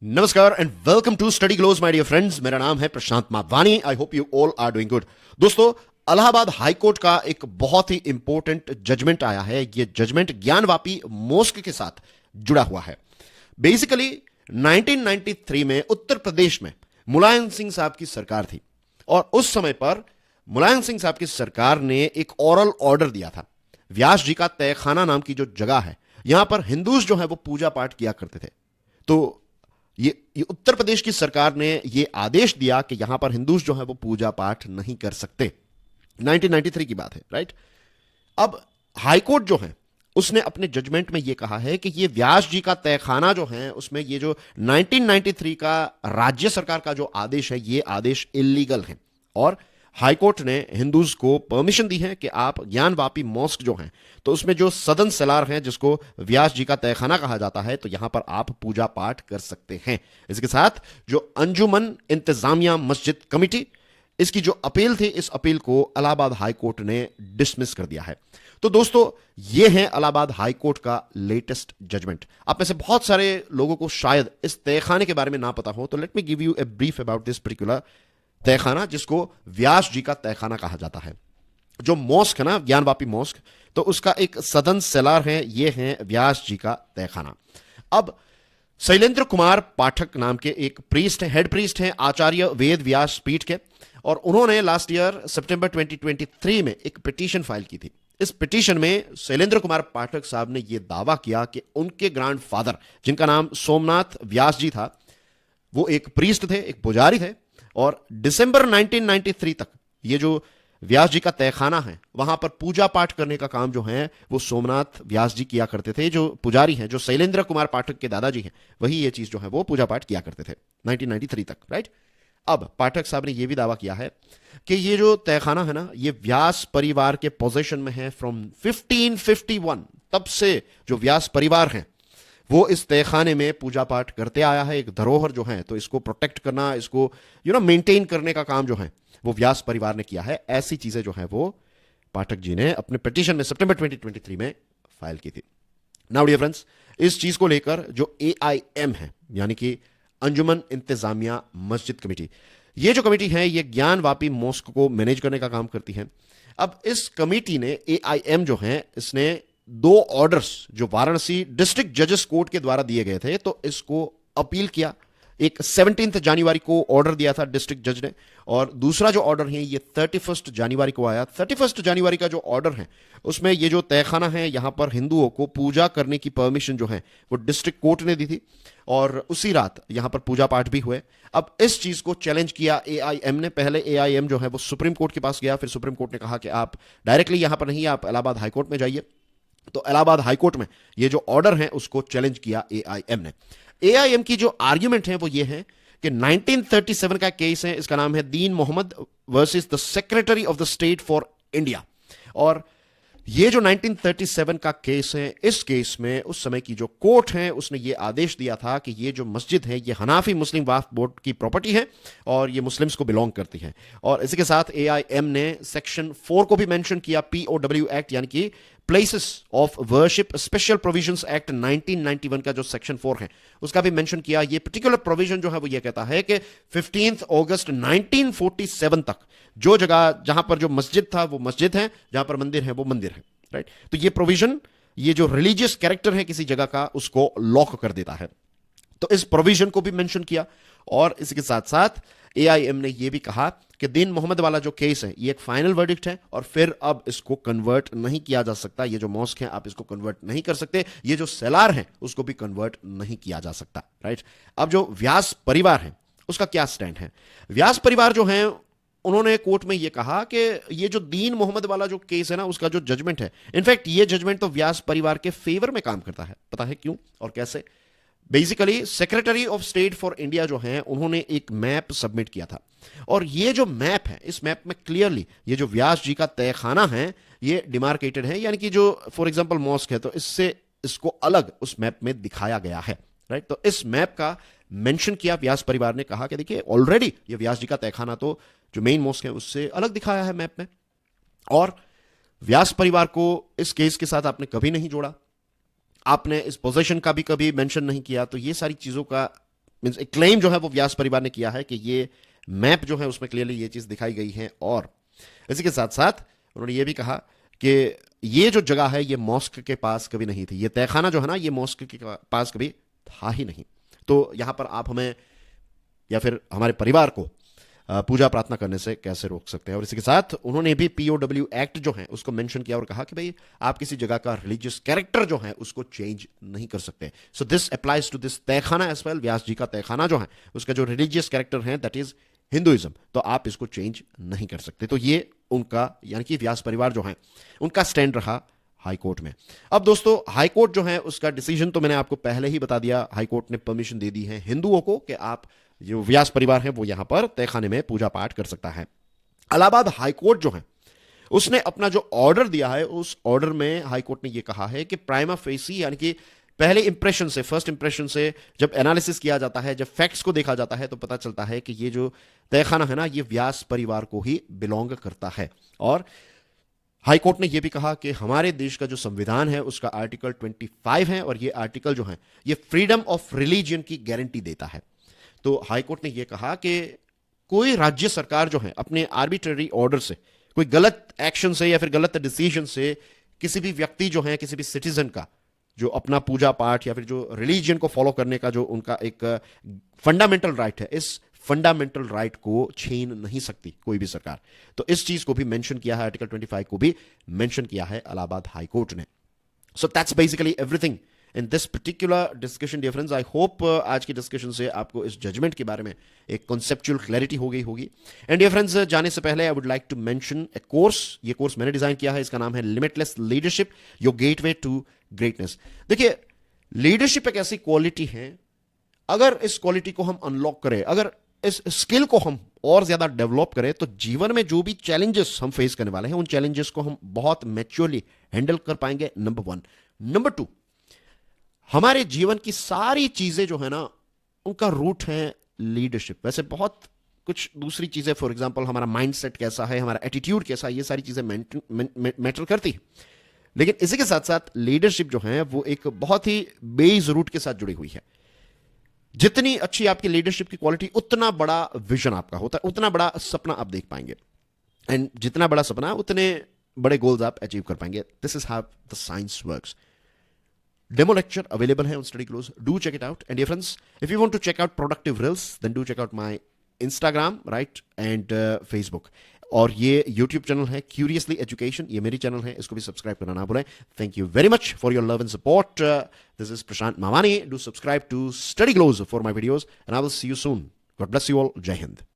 नमस्कार and welcome to study glows my dear friends. मेरा नाम है Prashant Madhavani. I hope you all are doing good. दोस्तों, इलाहाबाद हाई कोर्ट का एक बहुत ही इंपॉर्टेंट जजमेंट आया है। यह जजमेंट ज्ञानवापी मॉस्क के साथ जुड़ा हुआ है। बेसिकली 1993 में उत्तर प्रदेश में मुलायम सिंह साहब की सरकार थी और उस समय पर मुलायम सिंह साहब की सरकार ने एक ओरल ऑर्डर दिया था। व्यास जी का तहखाना नाम की जो जगह है, यहां पर हिंदूज जो है वो पूजा पाठ किया करते थे। तो ये उत्तर प्रदेश की सरकार ने ये आदेश दिया कि यहां पर हिंदूज जो है वो पूजा पाठ नहीं कर सकते। 1993 की बात है, राइट। अब हाईकोर्ट जो है उसने अपने जजमेंट में ये कहा है कि ये व्यास जी का तहखाना जो है उसमें ये जो 1993 का राज्य सरकार का जो आदेश है ये आदेश इलीगल है और हाईकोर्ट ने हिंदूज को परमिशन दी है कि आप ज्ञानवापी मॉस्क जो है तो उसमें जो सदन सेलार है जिसको व्यास जी का तहखाना कहा जाता है तो यहां पर आप पूजा पाठ कर सकते हैं। इसके साथ जो अंजुमन इंतजामिया मस्जिद कमेटी, इसकी जो अपील थी, इस अपील को इलाहाबाद हाई कोर्ट ने डिसमिस कर दिया है। तो दोस्तों, यह है इलाहाबाद हाई कोर्ट का लेटेस्ट जजमेंट। आप में से बहुत सारे लोगों को शायद इस तहखाने के बारे में ना पता हो, तो let me give you a brief about this particular तहखाना जिसको व्यास जी का तहखाना कहा जाता है। जो मॉस्क है ना, ज्ञानवापी मॉस्क, तो उसका एक सदन सेलार है, ये है व्यास जी का तहखाना। अब शैलेंद्र कुमार पाठक नाम के एक प्रीस्ट है, हेड प्रीस्ट हैं आचार्य वेद व्यास पीठ के, और उन्होंने लास्ट ईयर सितंबर 2023 में एक पिटीशन फाइल की थी। इस पिटीशन में शैलेंद्र कुमार पाठक साहब ने यह दावा किया कि उनके ग्रैंडफादर, जिनका नाम सोमनाथ व्यास जी था, वो एक प्रीस्ट थे, एक पुजारी थे, और दिसंबर 1993 तक ये जो व्यास जी का तहखाना है वहां पर पूजा पाठ करने का काम जो है वो सोमनाथ व्यास जी किया करते थे। जो पुजारी हैं, जो शैलेंद्र कुमार पाठक के दादाजी हैं, वही ये चीज जो है वो पूजा पाठ किया करते थे 1993 तक, राइट। अब पाठक साहब ने यह भी दावा किया है कि ये जो तहखाना है ना, ये व्यास परिवार के पोजीशन में है फ्रॉम 1551। तब से जो व्यास परिवार है वो इस तहखाने में पूजा पाठ करते आया है। एक धरोहर जो है तो इसको प्रोटेक्ट करना, इसको मेंटेन करने का काम जो है वो व्यास परिवार ने किया है। ऐसी चीजें जो है वो पाठक जी ने अपने पिटीशन में सितंबर 2023 में फाइल की थी। नाउ डियर फ्रेंड्स, इस चीज को लेकर जो AIM है, यानी कि अंजुमन इंतजामिया मस्जिद कमेटी, ये जो कमेटी है ये ज्ञानवापी मॉस्क को मैनेज करने का काम करती है। अब इस कमेटी ने, AIM जो है, इसने 2 ऑर्डर्स जो वाराणसी डिस्ट्रिक्ट जजेस कोर्ट के द्वारा दिए गए थे तो इसको अपील किया। एक 17 जनवरी को ऑर्डर दिया था डिस्ट्रिक्ट जज ने, और दूसरा जो ऑर्डर है ये 31 जनवरी को आया। 31 जनवरी का जो ऑर्डर है उसमें ये जो तहखाना है यहां पर हिंदुओं को पूजा करने की परमिशन जो है वो डिस्ट्रिक्ट कोर्ट ने दी थी और उसी रात यहां पर पूजा पाठ भी हुए। अब इस चीज को चैलेंज किया AIM ने। पहले AIM जो है वो सुप्रीम कोर्ट के पास गया, फिर सुप्रीम कोर्ट ने कहा कि आप डायरेक्टली यहां पर नहीं, आप इलाहाबाद हाईकोर्ट में जाइए। तो इलाहाबाद हाईकोर्ट में ये जो ऑर्डर है उसको चैलेंज किया AIM ने। AIM की जो आर्ग्यूमेंट है वो ये है कि 1937 का केस है, इसका नाम है Deen Mohammad versus the Secretary of the State for India. और ये जो 1937 का केस है, इस केस में उस समय की जो कोर्ट है उसने ये आदेश दिया था कि ये जो मस्जिद है ये हनाफी मुस्लिम वक्फ बोर्ड की प्रॉपर्टी है और ये मुस्लिम्स को बिलोंग करती है। और इसी के साथ AIM ने सेक्शन 4 को भी मेंशन किया, POW एक्ट, यानी कि places of worship special provisions act 1991 का जो सेक्शन 4 है उसका भी मेंशन किया। ये पर्टिकुलर प्रोविजन जो है वो ये कहता है कि 15 अगस्त 1947 तक जो जगह, जहां पर जो मस्जिद था वो मस्जिद है, जहां पर मंदिर है वो मंदिर है, राइट। तो ये प्रोविजन, ये जो रिलीजियस कैरेक्टर है किसी जगह का, उसको लॉक कर देता है। तो इस प्रोविजन को भी मेंशन किया। और इसके साथ साथ AIM ने यह भी कहा कि दीन मोहम्मद वाला जो केस है ये एक फाइनल वर्डिक्ट है और फिर अब इसको कन्वर्ट नहीं किया जा सकता। ये जो मॉस्क है आप इसको कन्वर्ट नहीं कर सकते, ये जो सेलार है उसको भी कन्वर्ट नहीं किया जा सकता, राइट। अब जो व्यास परिवार है उसका क्या स्टैंड है? व्यास परिवार जो है उन्होंने कोर्ट में यह कहा कि ये जो दीन मोहम्मद वाला जो केस है ना, उसका जो जजमेंट है, इनफैक्ट ये जजमेंट तो व्यास परिवार के फेवर में काम करता है। पता है क्यों और कैसे? Basically secretary of state for India जो है उन्होंने एक मैप सबमिट किया था और ये जो मैप है, इस मैप में क्लियरली ये जो व्यास जी का तहखाना है ये डिमार्केटेड है, यानी कि जो फॉर एग्जांपल मॉस्क है तो इससे इसको अलग उस मैप में दिखाया गया है, राइट। तो इस मैप का मेंशन किया व्यास परिवार ने, कहा कि देखिए ऑलरेडी ये व्यास जी का तहखाना तो जो मेन मॉस्क है उससे अलग दिखाया है मैप में, और व्यास परिवार को इस केस के साथ आपने कभी नहीं जोड़ा, आपने इस पोजीशन का भी कभी मेंशन नहीं किया। तो ये सारी चीजों का मीन्स एक क्लेम जो है वो व्यास परिवार ने किया है कि ये मैप जो है उसमें क्लियरली ये चीज दिखाई गई है, और इसी के साथ साथ उन्होंने ये भी कहा कि ये जो जगह है ये मॉस्क के पास कभी नहीं थी, ये तहखाना जो है ना ये मॉस्क के पास कभी था ही नहीं। तो यहां पर आप हमें या फिर हमारे परिवार को पूजा प्रार्थना करने से कैसे रोक सकते हैं। और इसी के साथ उन्होंने भी POW एक्ट जो है उसको मेंशन किया और कहा कि भाई आप किसी जगह का रिलीजियस कैरेक्टर जो है उसको चेंज नहीं कर सकते। So this applies to this तहखाना एज वेल। व्यास जी का तहखाना जो है उसका जो रिलीजियस कैरेक्टर है दैट इज हिंदुइज्म, तो आप इसको चेंज नहीं कर सकते। तो ये उनका यानी कि व्यास परिवार जो है उनका स्टैंड रहा हाई कोर्ट में। अब दोस्तों हाई कोर्ट जो है उसका डिसीजन तो मैंने आपको पहले ही बता दिया। हाई कोर्ट ने परमिशन दे दी है हिंदुओं को कि आप जो व्यास परिवार है वो यहां पर तहखाने में पूजा पाठ कर सकता है। इलाहाबाद हाई कोर्ट जो है उसने अपना जो ऑर्डर दिया है उस ऑर्डर में हाई कोर्ट ने यह कहा है कि प्राइमा फेसी यानी कि पहले इंप्रेशन से, फर्स्ट इंप्रेशन से जब एनालिसिस किया जाता है, जब फैक्ट्स को देखा जाता है तो पता चलता है कि ये जो तहखाना है ना ये व्यास परिवार को ही बिलोंग करता है। और हाई कोर्ट ने यह भी कहा कि हमारे देश का जो संविधान है उसका आर्टिकल 25 है और ये आर्टिकल जो है ये फ्रीडम ऑफ रिलीजन की गारंटी देता है। तो हाई कोर्ट ने यह कहा कि कोई राज्य सरकार जो है अपने आर्बिट्ररी ऑर्डर से, कोई गलत एक्शन से या फिर गलत डिसीजन से किसी भी व्यक्ति जो है, किसी भी सिटीजन का जो अपना पूजा पाठ या फिर जो रिलीजन को फॉलो करने का जो उनका एक फंडामेंटल राइट है, इस फंडामेंटल राइट को छीन नहीं सकती कोई भी सरकार। तो इस चीज को भी मेंशन किया है, आर्टिकल 25 को भी मेंशन किया है इलाहाबाद हाई कोर्ट ने। So that's basically everything in this particular discussion dear friends. I hope आज की डिस्कशन से आपको इस जजमेंट के बारे में एक कॉन्सेप्चुअल क्लैरिटी हो गई होगी। एंड डियर फ्रेंड्स, जाने से पहले I would like to mention a course. ये कोर्स मैंने डिजाइन किया है, इसका नाम है limitless leadership, your gateway to greatness. देखिए, लीडरशिप एक ऐसी क्वालिटी है, अगर इस क्वालिटी को हम अनलॉक करें, अगर इस स्किल को हम और ज्यादा डेवलप करें, तो जीवन में जो भी चैलेंजेस हम फेस करने वाले हैं उन चैलेंजेस को हम बहुत मैच्योरली हैंडल कर पाएंगे, नंबर 1। नंबर 2, हमारे जीवन की सारी चीजें जो है ना उनका रूट है लीडरशिप। वैसे बहुत कुछ दूसरी चीजें, फॉर एग्जांपल हमारा माइंडसेट कैसा है, हमारा एटीट्यूड कैसा है, ये सारी चीजें मैटर करती है, लेकिन इसी के साथ साथ लीडरशिप जो है वो एक बहुत ही बेस रूट के साथ जुड़ी हुई है। जितनी अच्छी आपकी लीडरशिप की क्वालिटी, उतना बड़ा विजन आपका होता है, उतना बड़ा सपना आप देख पाएंगे, एंड जितना बड़ा सपना उतने बड़े गोल्स आप अचीव कर पाएंगे। This is how the science works. Demo lecture available है on Study Close. Do check it out. And dear friends, if you want to check out productive reels, then do check out my Instagram, right, and Facebook. और ये YouTube channel है Curiously Education, ये मेरी channel है, इसको भी subscribe करना ना भूलें। Thank you very much for your love and support. This is Prashant Mawani. Do subscribe to Study Close for my videos, and I will see you soon. God bless you all. Jai Hind.